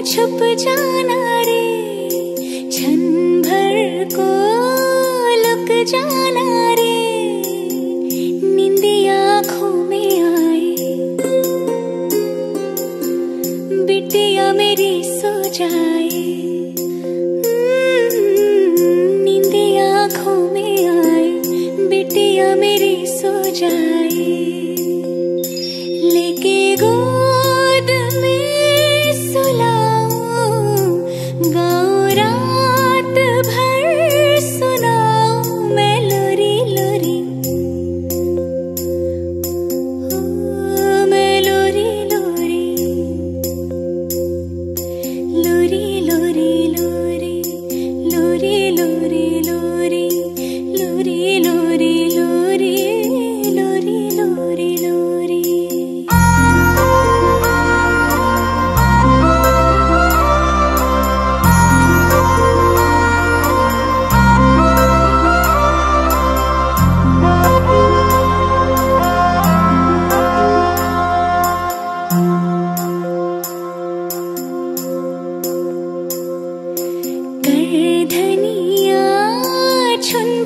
छुप जाना रे, क्षण भर को लुक जाना रे, नींदी आँखों में आए, बिटिया मेरी सो जाए, नींदी आँखों में आए, बिटिया मेरी सो जाए, लेके गोद में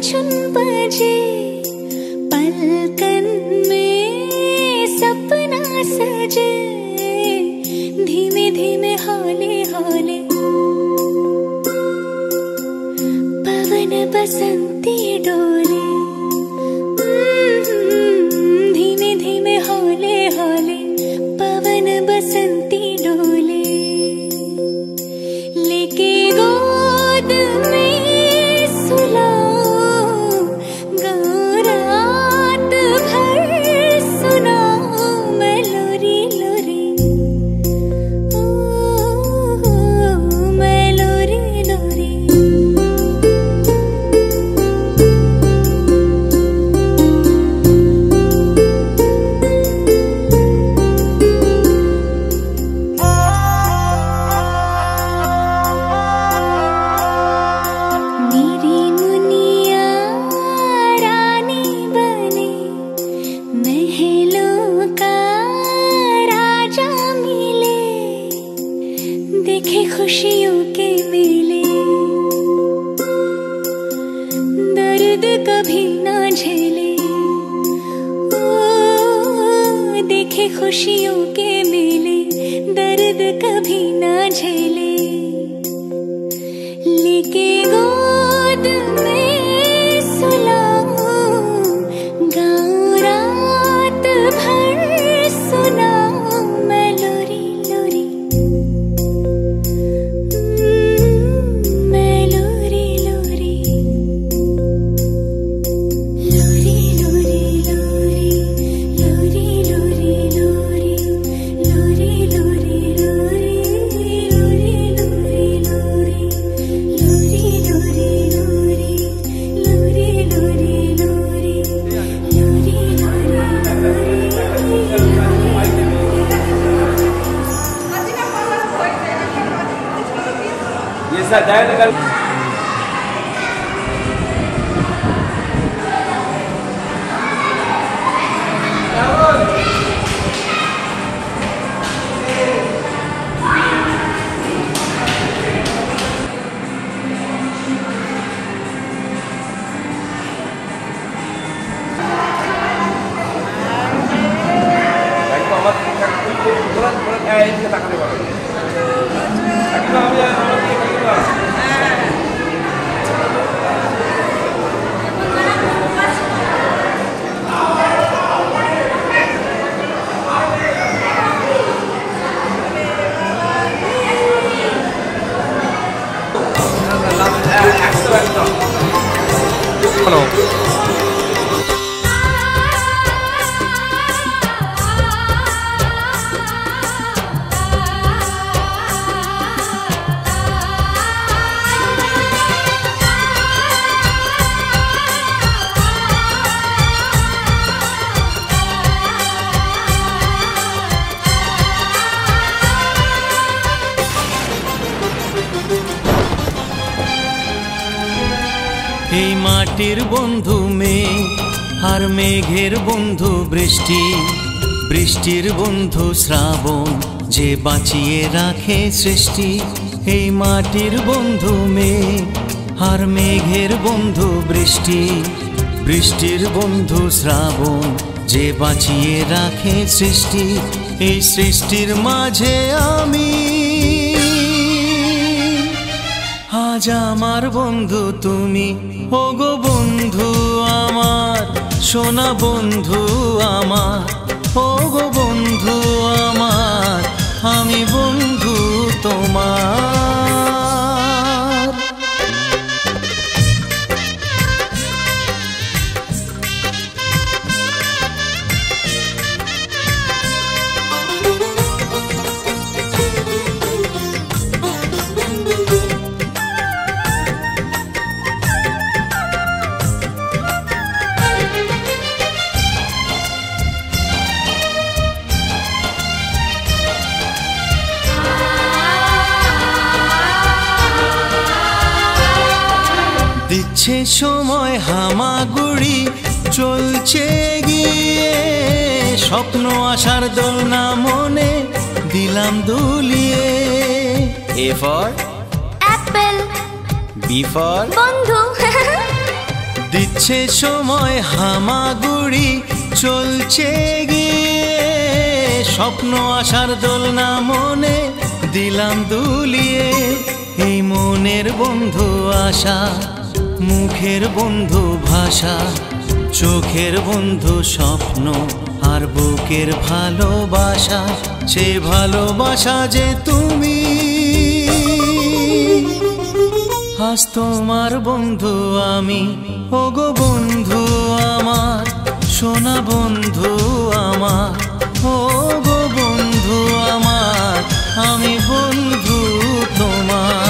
छुन बजे पलकन में सपना सजे, धीमे धीमे हौले हौले पवन बसंती डोले, धीमे धीमे हौले हौले पवन बसंती डोले, लेके गोद में देखे खुशियों के मेले, दर्द कभी ना झेले, ओ देखे खुशियों के मेले, दर्द कभी ना झेले, लेके गोद में सुलाऊं, गाऊं रात भर सुनाऊं मैं लोरी लोरी, जाए निकल Hello. মাটির বন্ধু মেঘ আর মেঘের বন্ধু বৃষ্টি, বৃষ্টির বন্ধু শ্রাবণ যে বাঁচিয়ে রাখে সৃষ্টি। এই মাটির বন্ধু মেঘ আর মেঘের বন্ধু বৃষ্টি, বৃষ্টির বন্ধু শ্রাবণ যে বাঁচিয়ে রাখে সৃষ্টি। এই সৃষ্টির মাঝে আমি, আজ আমার বন্ধু তুমি। ওগো বন্ধু আমার, সোনা বন্ধু আমার, ওগো বন্ধু আমার, আমি বন্ধু তোমার। দিচ্ছে সময় হামাগুড়ি, চলছে গিয়ে স্বপ্ন আশার দোলনা মনে দিলাম দুলিয়ে। A for apple, B for বন্ধু। দিচ্ছে সময় হামাগুড়ি, চলছে গিয়ে স্বপ্ন আশার দোলনা মনে দিলাম দুলিয়ে। এই মনের বন্ধু আশা, মুখের বন্ধু ভাষা, চোখের বন্ধু স্বপ্ন আর বুকের ভালোবাসা। সে ভালোবাসা যে তুমি, আজ তোমার বন্ধু আমি। ওগো বন্ধু আমার, সোনা বন্ধু আমার, ওগো বন্ধু আমার, আমি বন্ধু তোমার।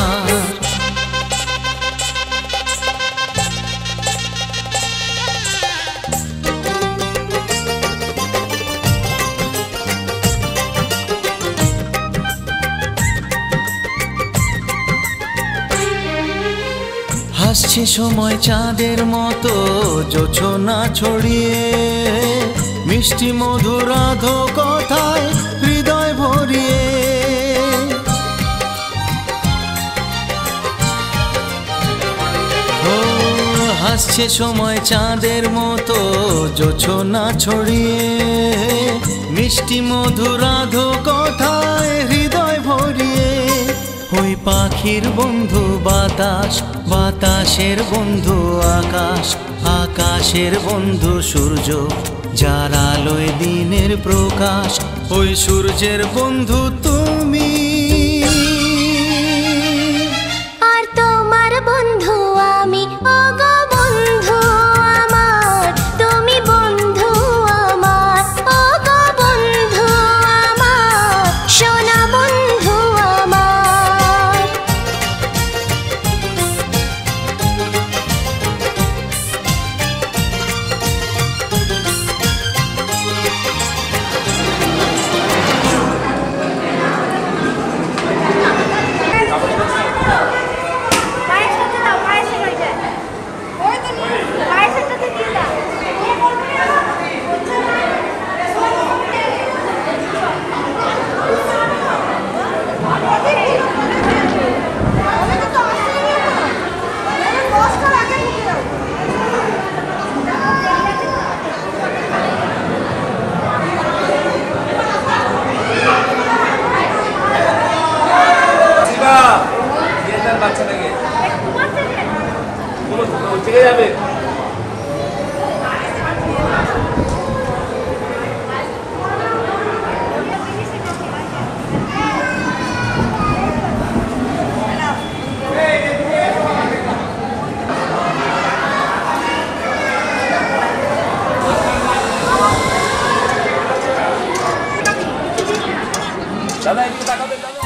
হাসছে সময় চাঁদের মতো জোছনা ছড়িয়ে, মিষ্টি মধুরাধ কথায় হৃদয় ভরিয়ে। ও হাসছে সময় চাঁদের মতো জোছনা ছড়িয়ে, মিষ্টি মধুরাধ কথায় হৃদয় ভরিয়ে। ওই পাখির বন্ধু বাতাস, বাতাসের বন্ধু আকাশ, আকাশের বন্ধু সূর্য যার আলোয় দিনের প্রকাশ। ওই সূর্যের বন্ধু তুমি, আর তোমার বন্ধু আমি। ওগো বন্ধু আমার, তুমি বন্ধু আমার, ওগো বন্ধু আমার, সোনা বন্ধু আমার। বাচ্চাটাকে ঠিক যাবে। দাদা একটু তাকাবেন দাদা।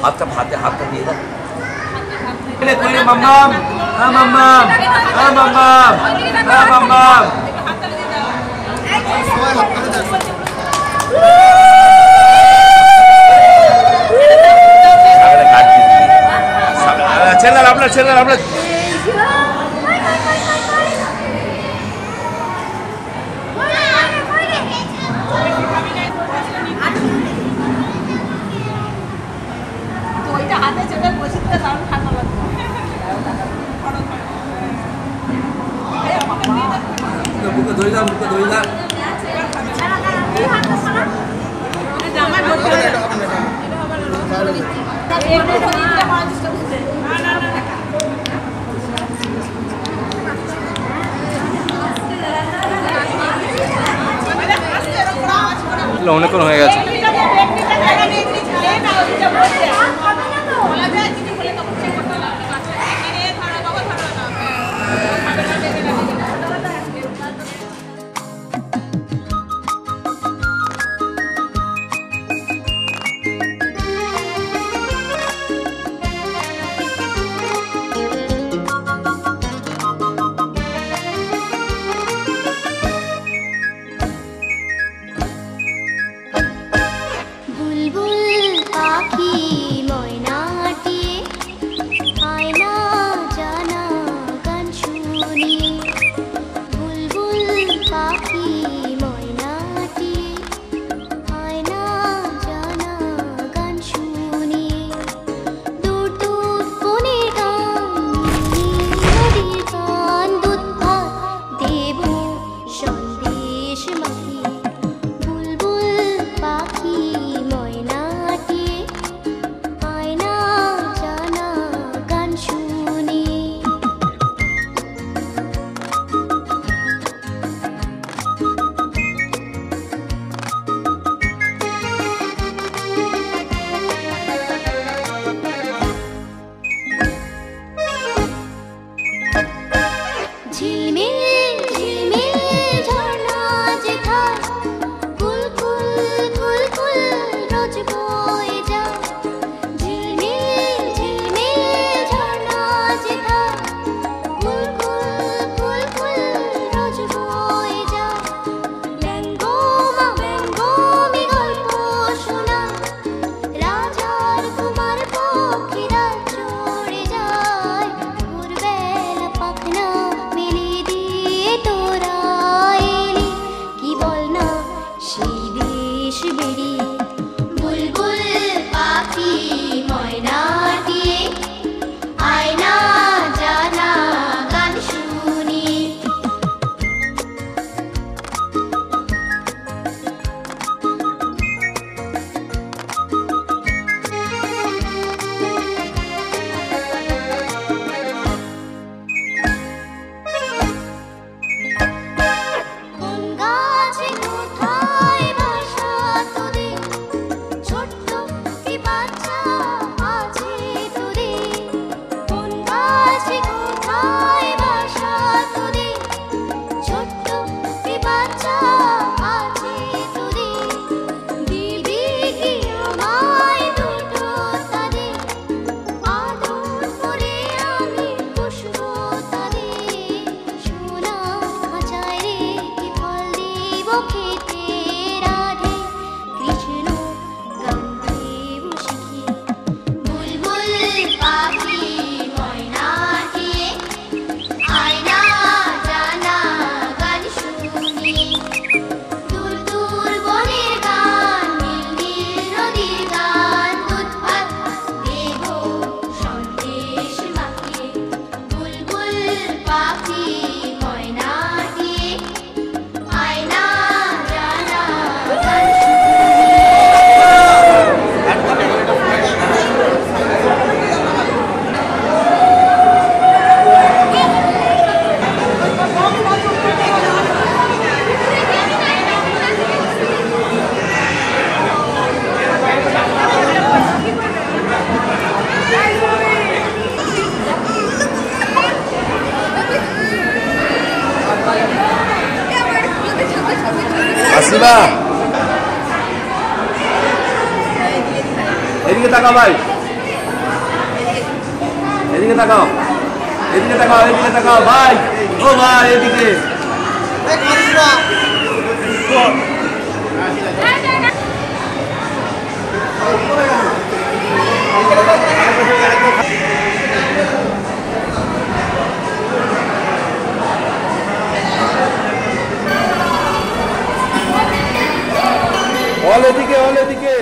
হাতটা দিয়ে দাও। মাম্মাম মাম্মাম মাম্মাম মাম্মাম ছেলেরা আপনার হাতে চেপে বসে দারুণ ঠান্ডা লাগছে। বুকে ধরে দাও অনেকক্ষণ হয়ে গেছে। এদিকে তাকা ভাই। এদিকে তাকাও, এদিকে তাকাও, এদিকে তাকাও ভাই, ও ভাই এদিকে। এদিকে এদিকে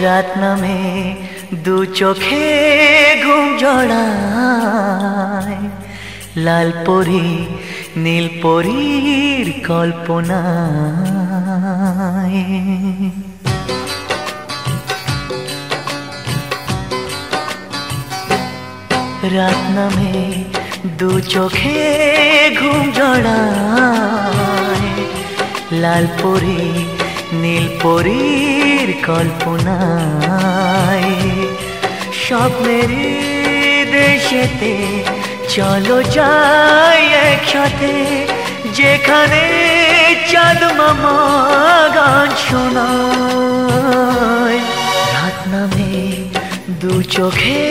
রাত নামে দু চোখে ঘুম জড়ায়, লাল পরি নীল পরীর কল্পনায়। রাত নামে দু চোখে ঘুম জড়ায়, লাল পরি নীল পরীর কল্পনায়। স্বপ্নেরই দেশেতে চলো যাই একসাথে, যেখানে চাঁদ মামা গান শোনায়। রাত নামে দু চোখে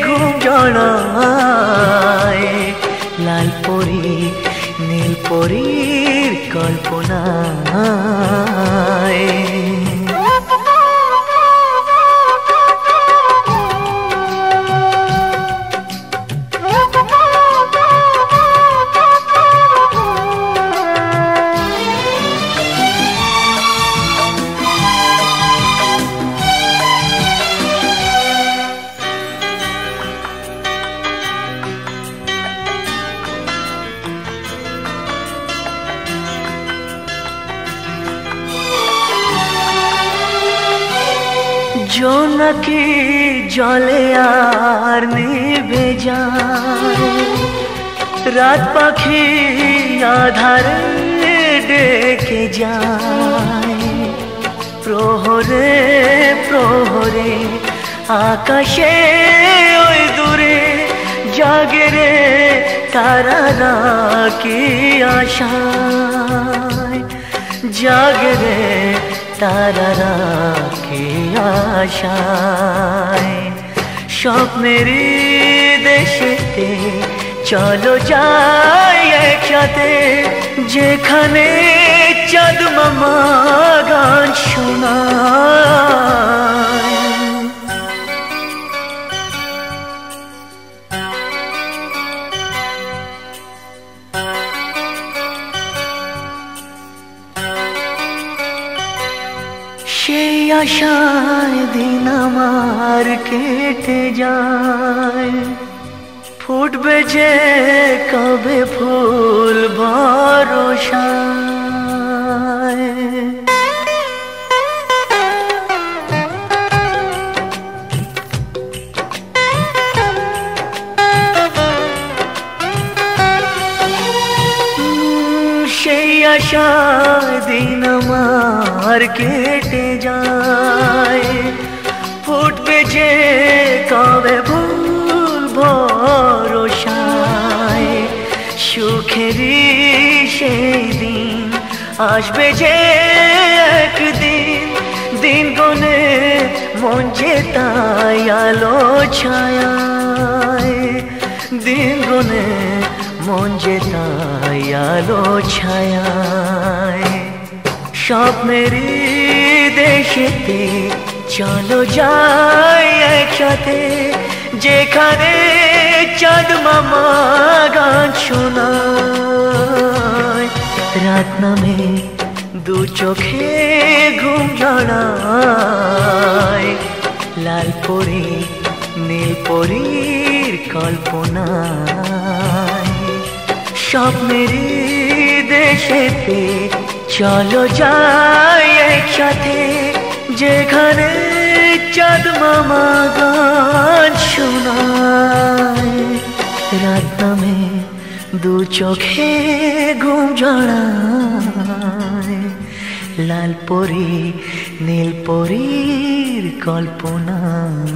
ঘুম জড়ায়, লাল পরি নীল পরীর কল্পনায়। জোনাকি জলে আর নিভে যায়, রাত পাখি আধারে ডেকে যায়। প্রহরে প্রহরে আকাশে ওই দূরে জাগে রে তারারা কি আশায়, জাগে রে তারারা কি আশায়। স্বপ্নেরই দেশেতে চলো যাই একসাথে, যেখানে চাঁদ মামা গান শোনায়। সেই আশায় দিন আমার কেটে যায়, ফুটবে যে কবে ফুল ভরসায়। সেই আশায় দিন আমার কেটে যায়, ফুটবে যে কবে ফুল ভরসায়। সুখেরই সেই দিন আসবে যে একদিন, দিন গনে মন যে তাই আলো ছায়ায়। দিন গনে মন যে তাই আলো ছায়ায়। স্বপ্নেরই দেশেতে চলো যাই একসাথে, যেখানে চাঁদ মামা গান শোনায়। রাত নামে দু চোখে ঘুম জড়ায়, লাল পরি নীল পরীর কল্পনায়। স্বপ্নেরই দেশেতে চলো যাই একসাথে, যেখানে চাঁদ মামা গান শোনায়। রাত নামে দু চোখে ঘুম জড়ায়, লাল পরি নীল পরীর কল্পনায়।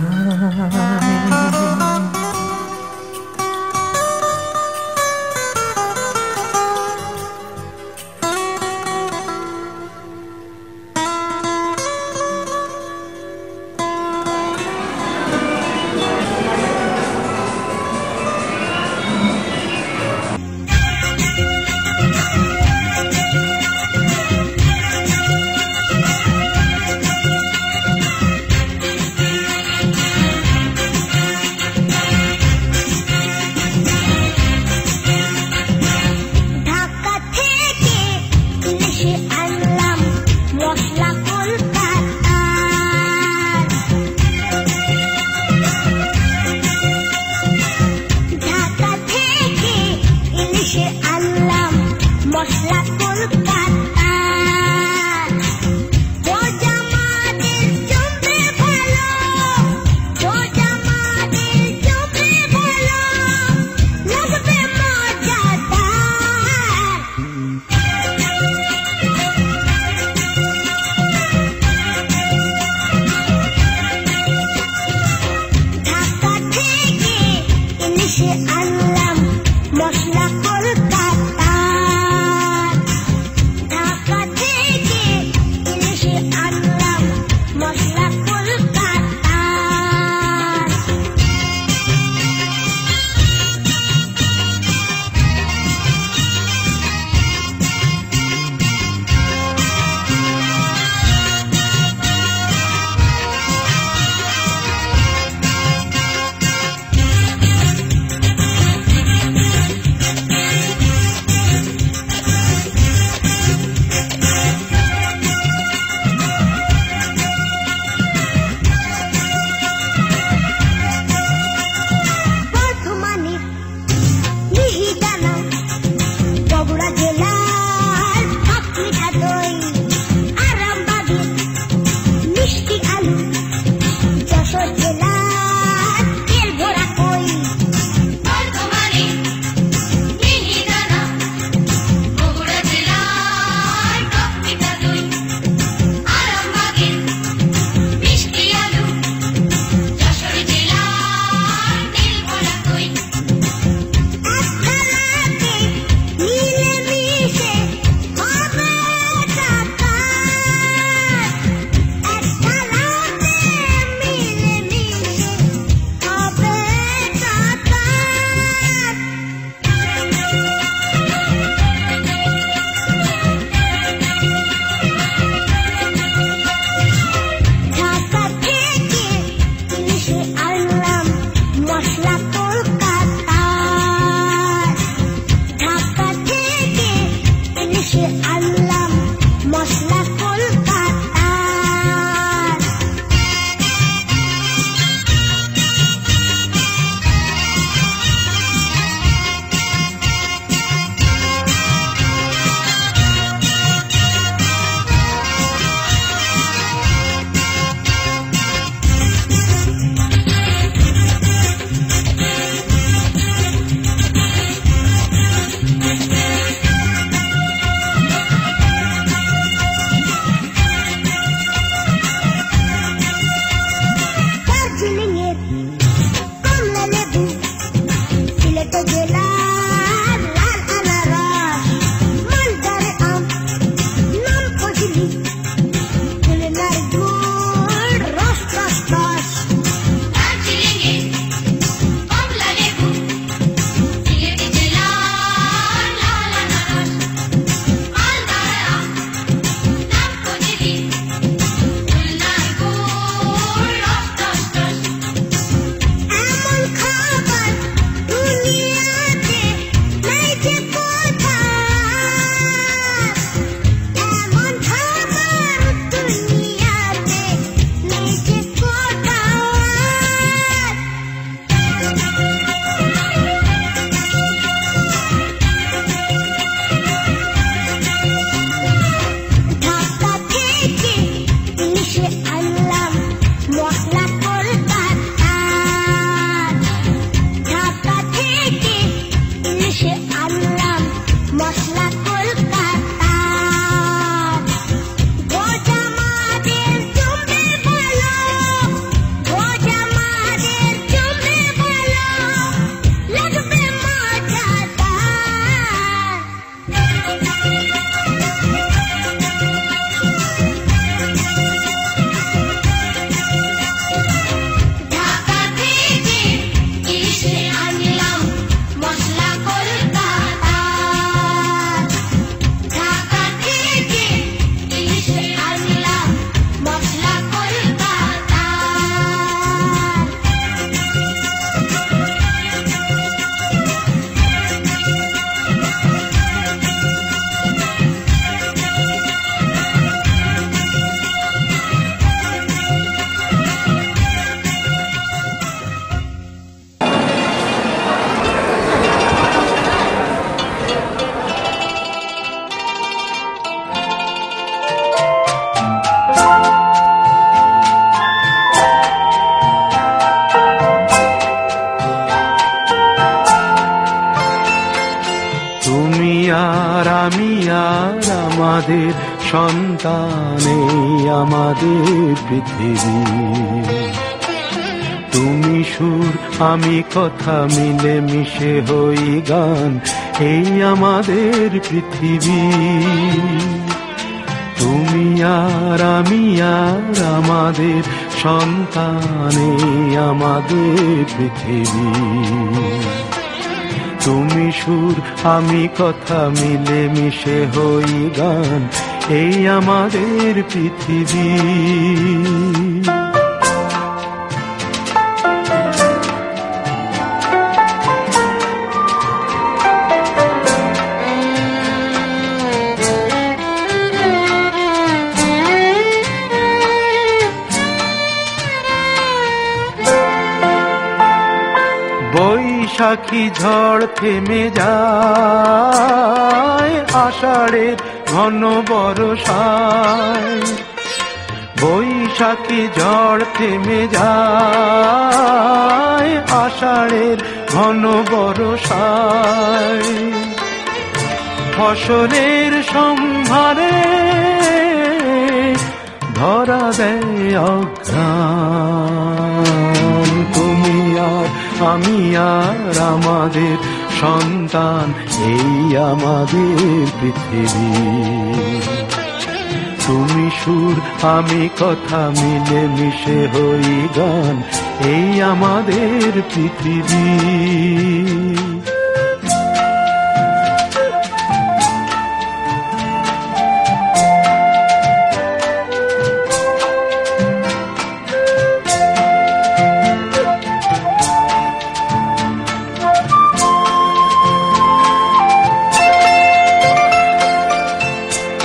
আমাদের সন্তান, এই আমাদের পৃথিবী। তুমি সুর আমি কথা, মিলে মিশে হই গান, এই আমাদের পৃথিবী। তুমি আর আমি আর আমাদের সন্তান, এই আমাদের পৃথিবী। তুমি সুর আমি কথা, মিলে মিশে হই গান, এই আমাদের পৃথিবী। বৈশাখী ঝড় থেমে যায়, আষাঢ়ের ঘন বর্ষায়। বৈশাখী ঝড় থেমে যায়, আষাঢ়ের ঘন বর্ষায়। ফসলের সম্ভারে ধরা দেয় অঘ্রাণ। তুমি আর আমি আর আমাদের সন্তান, এই আমাদের পৃথিবী। তুমি সুর আমি কথা, মিলে মিশে হই গান, এই আমাদের পৃথিবী।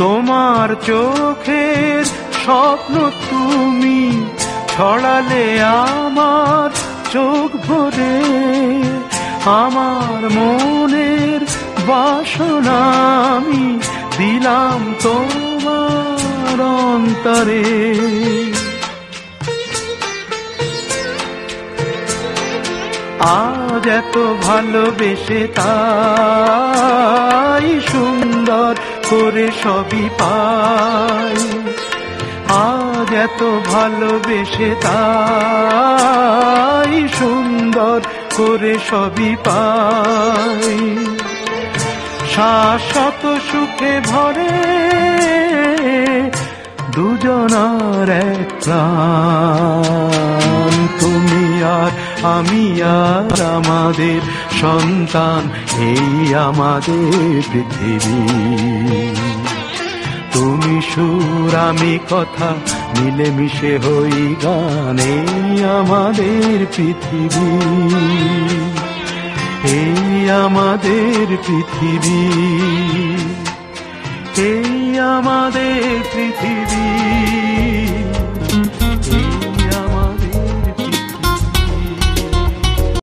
তোমার চোখের স্বপ্ন তুমি ছড়ালে আমার চোখ ভরে, আমার মনের বাসনা আমি দিলাম তোমার অন্তরে। আজ এত ভালোবেসে তাই সুন্দর করে সবই পাই। আজ এত ভালোবেসে তাই সুন্দর করে সবই পাই। শাশ্বত সুখে ভরে দুজনার এক প্রাণ। তুমি আর আমি আর আমাদের সন্তান, এই আমাদের পৃথিবী। তুমি সুর আমি কথা, মিলে মিশে হই গান, এই আমাদের পৃথিবী। এই আমাদের পৃথিবী, এই আমাদের পৃথিবী।